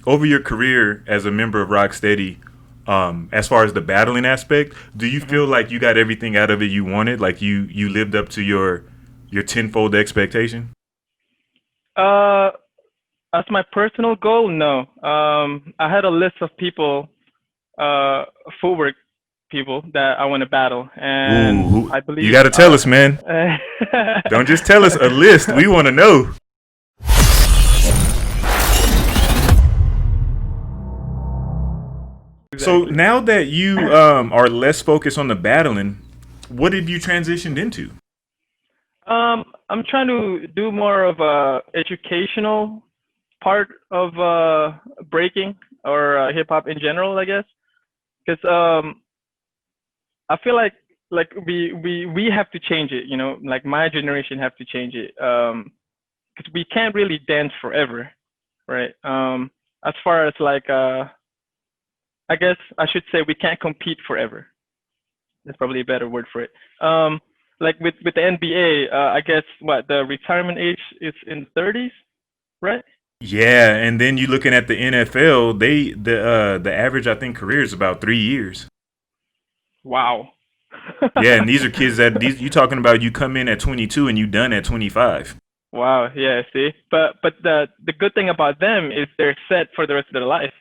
over your career as a member of Rocksteady, as far as the battling aspect, do you feel like you got everything out of it you wanted? Like you lived up to your tenfold expectation? Uh, as my personal goal, no. I had a list of people, uh, footwork people that I want to battle, Ooh, and I you believe, got to tell us, man. Don't just tell us a list. We want to know. So exactly. now that you are less focused on the battling, what have you transitioned into? I'm trying to do more of a educational part of breaking or hip hop in general, I guess, because I feel like we have to change it. You know, like my generation have to change it. Because we can't really dance forever, right? As far as like I guess I should say we can't compete forever. That's probably a better word for it. Like with the NBA, I guess what the retirement age is in the 30s, right? Yeah, and then you looking at the NFL, the average I think career is about 3 years. Wow. Yeah, and these are kids that these you talking about you come in at 22 and you done at 25. Wow. Yeah. See, but the good thing about them is they're set for the rest of their life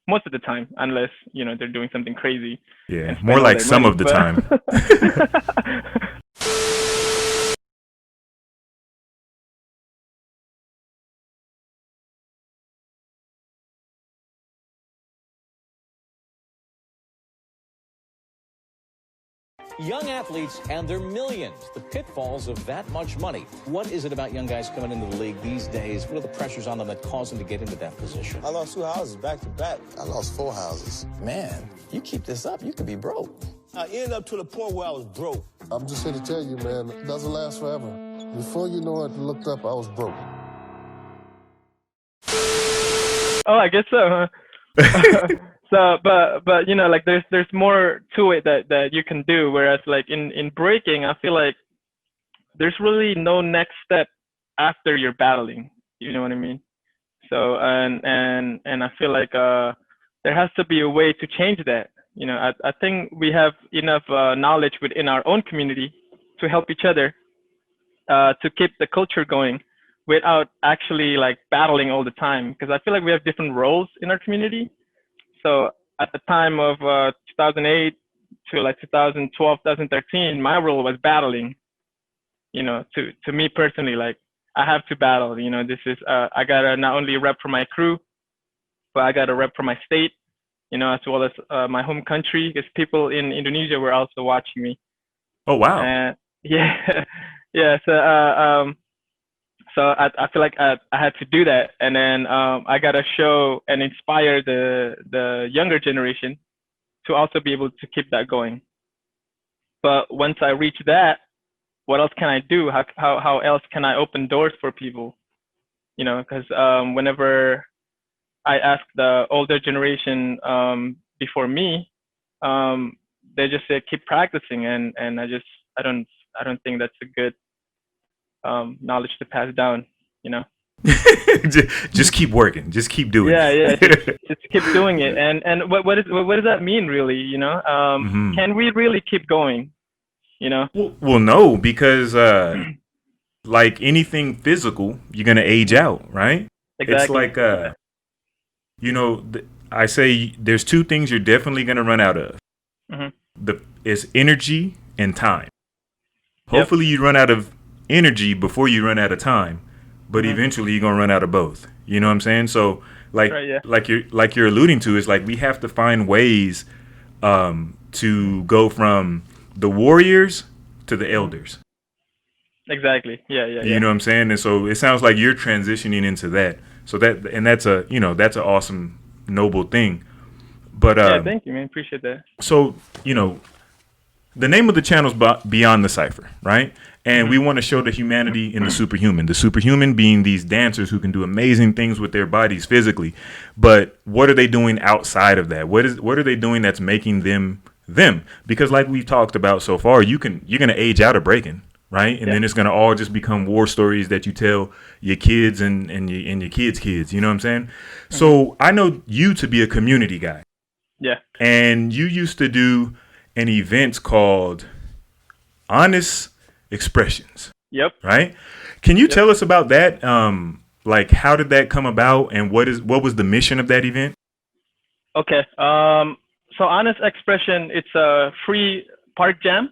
most of the time, unless they're doing something crazy and Yeah, more spend all like their some money. of the But time. Young athletes and their millions, the pitfalls of that much money. What is it about young guys coming into the league these days? What are the pressures on them that cause them to get into that position? I lost 2 houses back to back. I lost 4 houses. Man, you keep this up, you could be broke. I ended up to the point where I was broke. I'm just here to tell you, man, it doesn't last forever. Before you know it, looked up, I was broke. oh, I guess so. Huh? So, but like there's more to it that you can do. Whereas like in breaking, I feel like there's really no next step after you're battling. You know what I mean? So and I feel like there has to be a way to change that. I think we have enough knowledge within our own community to help each other to keep the culture going without actually like battling all the time. Because I feel like we have different roles in our community. So at the time of 2008 to like 2012, 2013, my role was battling. To me personally, like I have to battle. This is I gotta not only rep for my crew, but I gotta rep for my state. As well as my home country, because people in Indonesia were also watching me. Oh wow. And yeah, yeah. So I feel like I had to do that, and then I gotta show and inspire the younger generation to also be able to keep that going. But once I reach that, what else can I do? How else can I open doors for people? Because whenever I ask the older generation before me, they just say keep practicing, and I don't think that's a good knowledge to pass down. You know. Just keep working. Just keep doing Yeah, yeah. it. Just keep doing it. And what does that mean really? hmm Can we really keep going? You know. Well, no, because like anything physical, you're gonna age out, right? It's Exactly. like I say there's two things you're definitely gonna run out of. Hmm. The is energy and time. Yep. Hopefully, you run out of energy before you run out of time, but Hmm. eventually you're gonna run out of both. You know what I'm saying? So, like, Right. Yeah. like you're alluding to, is like we have to find ways to go from the warriors to the Hmm. elders. Exactly. Yeah. Yeah. You Yeah. know what I'm saying? And so it sounds like you're transitioning into that. So that's an awesome, noble thing. But Yeah. Thank you, man. Appreciate that. so the name of the channel is Beyond the Cypher, right? And Hmm. we want to show the humanity in the superhuman. The superhuman being these dancers who can do amazing things with their bodies physically. But what are they doing outside of that? What are they doing that's making them them? Because like we've talked about so far, you're gonna age out of breaking. right? And then it's gonna all just become war stories that you tell your kids and your kids' kids. You know what I'm saying? So I know you to be a community guy. Yeah. And you used to do an event called Honest Expressions. Yep. Right? Can you tell us about that? Like, how did that come about, and what was the mission of that event? Okay. So Honest Expression, it's a free park jam,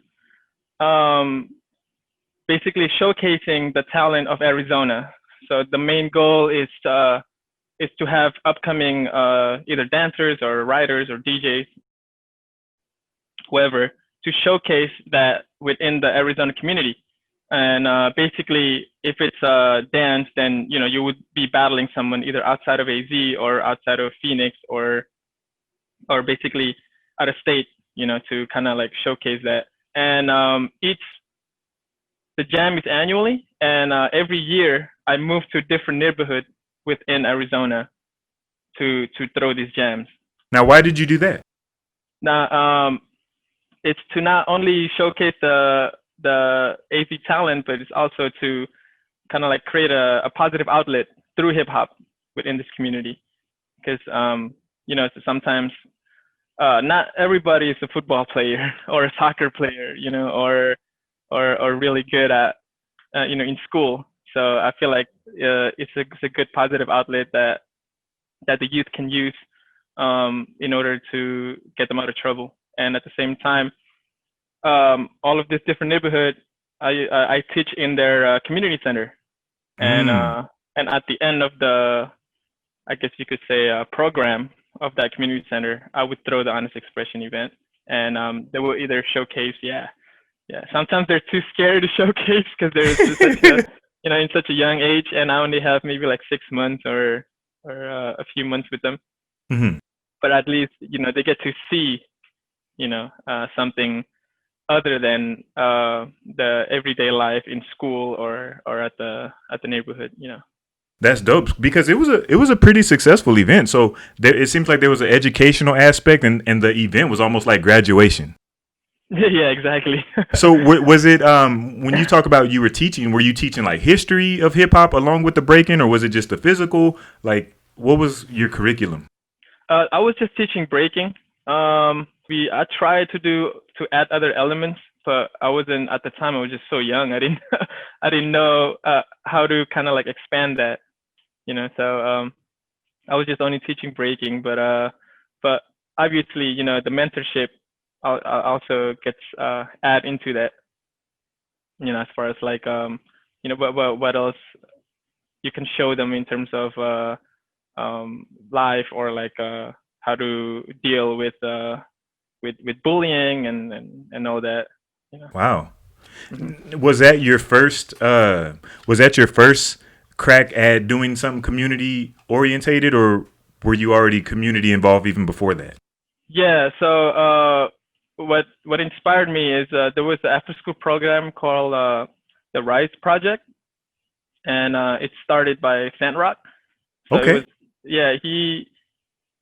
basically showcasing the talent of Arizona. So the main goal is to have upcoming either dancers or writers or DJs, whoever, to showcase that within the Arizona community. And basically, if it's a dance, then you would be battling someone either outside of AZ or outside of Phoenix or basically out of state, to kind of like showcase that. And the jam is annually, and every year I move to a different neighborhood within Arizona to throw these jams. Now, why did you do that? Now, it's to not only showcase the AZ talent, but it's also to kind of like create a positive outlet through hip hop within this community. Because sometimes not everybody is a football player or a soccer player, or really good at in school. So I feel like it's a good positive outlet that the youth can use in order to get them out of trouble. And at the same time, all of this different neighborhood, I teach in their community center, and at the end of the, I guess you could say, program of that community center, I would throw the Honest Expression event, and they will either showcase, sometimes they're too scared to showcase because they're such a, in such a young age, and I only have maybe like 6 months or a few months with them. Mm-hmm. But at least they get to see something other than the everyday life in school or at the neighborhood. That's dope, because it was a pretty successful event. So it seems like there was an educational aspect, and the event was almost like graduation. Yeah, exactly. So was it when you talk about you were teaching, were you teaching like history of hip hop along with the breaking, or was it just the physical? Like, what was your curriculum? I was just teaching breaking. I tried to add other elements, but I wasn't, at the time I was just so young. I didn't know how to kind of like expand that, so I was just only teaching breaking, but obviously, the mentorship also gets add into that, as far as like what else you can show them in terms of life, or like how to deal with bullying and all that. Wow. Mm-hmm. Was that your first crack at doing something community orientated, or were you already community involved even before that? Yeah. So what inspired me is there was an after school program called the Rise Project, and it started by Sandrock. So okay. It was,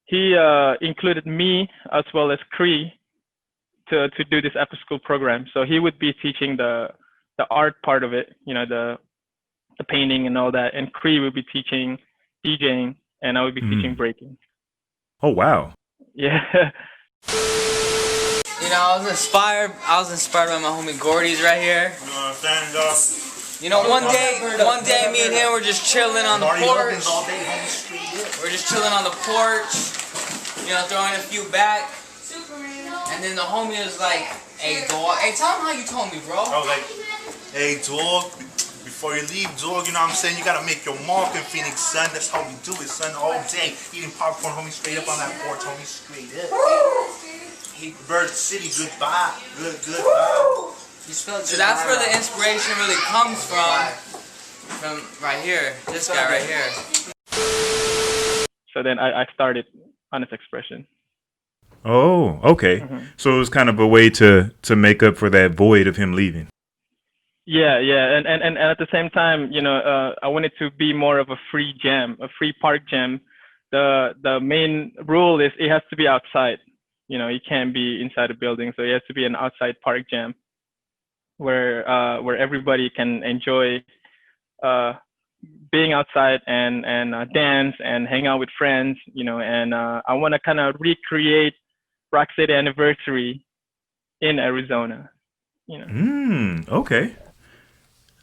he included me as well as Cree to do this after school program. So he would be teaching the art part of it, the painting and all that, and Cree would be teaching DJing, and I would be teaching breaking. Oh wow. Yeah. I was inspired by my homie Gordy's right here. One day me and him were just chilling on the porch. We're just chilling on the porch, throwing a few back. And then the homie was like, "Hey dog, hey, tell him how you told me, bro." I was like, "Hey dog, before you leave, dog, you know what I'm saying? You gotta make your mark in Phoenix, son. That's how we do it, son. All day, eating popcorn, homie, straight up on that porch, homie, straight up. Bird City, goodbye, goodbye." So that's where the inspiration really comes from right here, this guy right here. So then I started Honest Expression. Oh, okay. Mm-hmm. So it was kind of a way to make up for that void of him leaving. Yeah, and at the same time, I wanted to be more of a free jam, a free park jam. The main rule is it has to be outside. It can't be inside a building, so it has to be an outside park jam. where everybody can enjoy being outside and dance and hang out with friends, and I want to kind of recreate Rock City Anniversary in Arizona, Okay.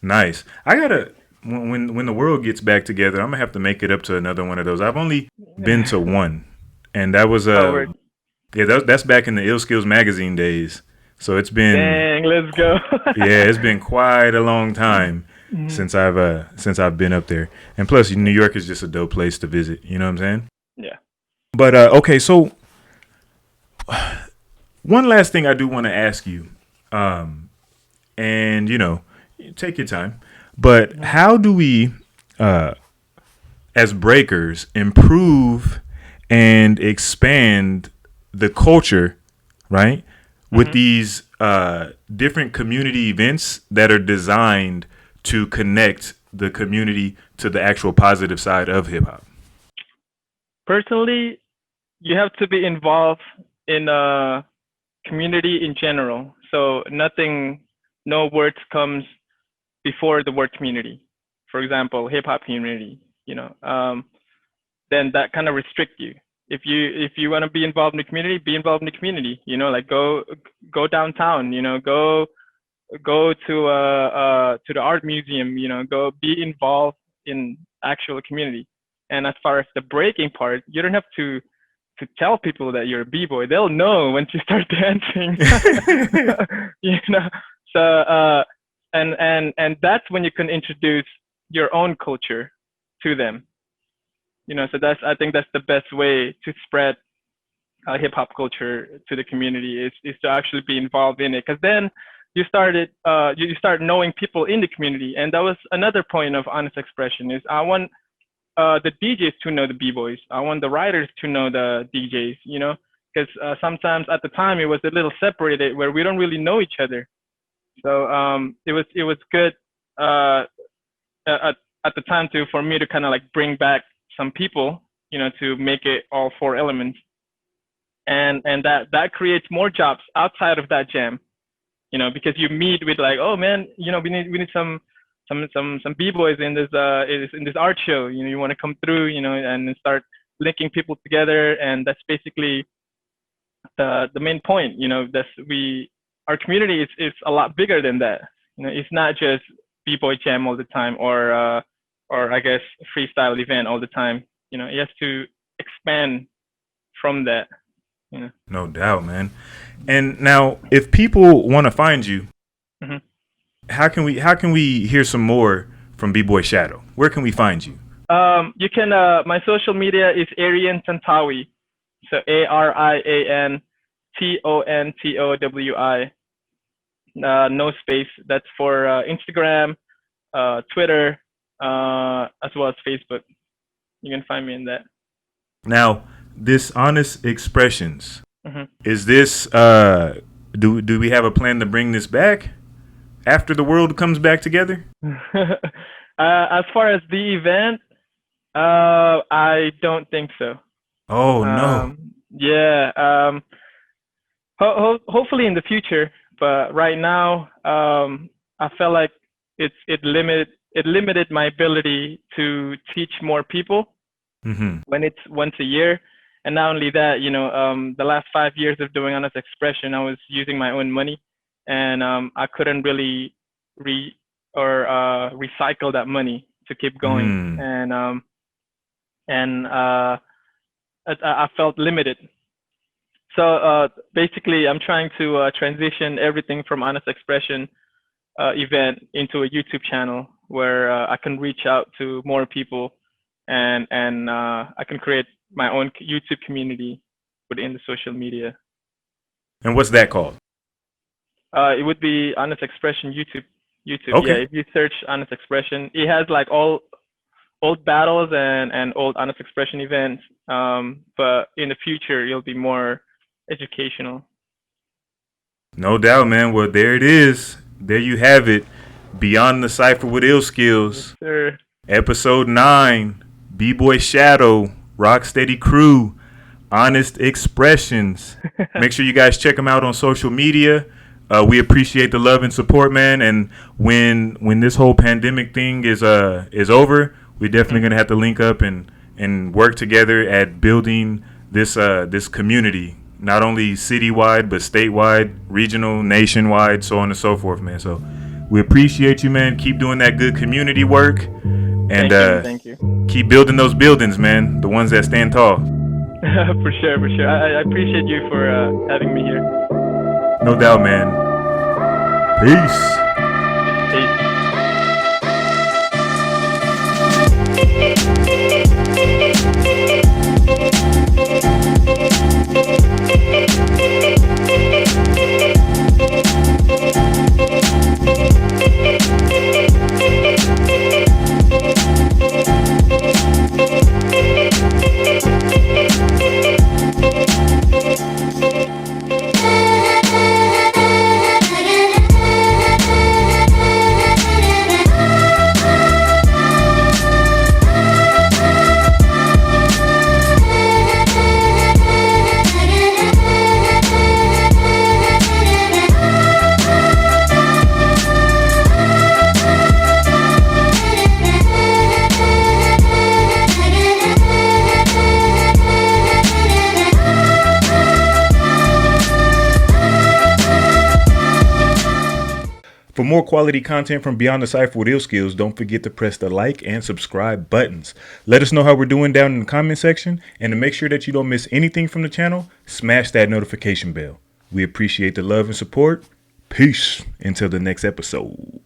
Nice. I gotta when the world gets back together, I'm gonna have to make it up to another one of those. I've only been to one, and that was that's back in the Illskillz magazine days. So it's been Dang, let's go. yeah, it's been quite a long time since I've been up there. And plus, New York is just a dope place to visit. You know what I'm saying? Yeah. But okay, so one last thing I do want to ask you, and take your time. But how do we, as breakers, improve and expand the culture, right? With these different community events that are designed to connect the community to the actual positive side of hip hop? Personally, you have to be involved in a community in general. So no words comes before the word community. For example, hip hop community, then that kind of restrict you. If you want to be involved in the community, be involved in the community. Like go downtown. Go to the art museum. Go be involved in actual community. And as far as the breaking part, you don't have to tell people that you're a b-boy. They'll know once you start dancing. So and that's when you can introduce your own culture to them. So I think that's the best way to spread hip hop culture to the community is to actually be involved in it. Because then you start knowing people in the community, and that was another point of honest expression. Is I want the DJs to know the b-boys. I want the writers to know the DJs. Because sometimes at the time it was a little separated where we don't really know each other. So it was good at the time for me to kind of like bring back some people, to make it all four elements, and that creates more jobs outside of that jam, because you meet with like, oh man, we need some b-boys in this art show, you want to come through, and start linking people together, and that's basically the main point, our community is a lot bigger than that, it's not just b-boy jam all the time, or I guess freestyle event all the time. It has to expand from that. No doubt, man. And now, if people want to find you, how can we hear some more from Bboy Shadoe? Where can we find you? You can. My social media is Arian Tantawi, so ArianTontowi. No space. That's for Instagram, Twitter, as well as Facebook. You can find me in that. Now, this honest expressions, is this do we have a plan to bring this back after the world comes back together? As far as the event, I don't think so. Oh no. Yeah. Hopefully in the future, but right now, I felt like it limited my ability to teach more people when it's once a year. And not only that, the last 5 years of doing honest expression, I was using my own money, and I couldn't really recycle that money to keep going. And I felt limited. So basically, I'm trying to transition everything from honest expression event into a YouTube channel where I can reach out to more people, and I can create my own YouTube community within the social media. And what's that called? It would be Honest Expression YouTube. Okay. Yeah, if you search Honest Expression, it has like all old battles and old Honest Expression events. But in the future, it'll be more educational. No doubt, man. Well, there it is. There you have it. Beyond the Cypher with Illskillz. Yes, sir. Episode 9. Bboy Shadoe. Rocksteady Crew. Honest Expressions. Make sure you guys check them out on social media. We appreciate the love and support, man. And when this whole pandemic thing is over, we're definitely gonna have to link up and work together at building this community, not only citywide but statewide, regional, nationwide, so on and so forth, man. So we appreciate you, man. Keep doing that good community work, and thank you. keep building those buildings, man. The ones that stand tall. For sure. I appreciate you for having me here. No doubt, man. Peace. Peace. For more quality content from Beyond the Cypher with Illskillz, don't forget to press the like and subscribe buttons. Let us know how we're doing down in the comment section, and to make sure that you don't miss anything from the channel, smash that notification bell. We appreciate the love and support. Peace until the next episode.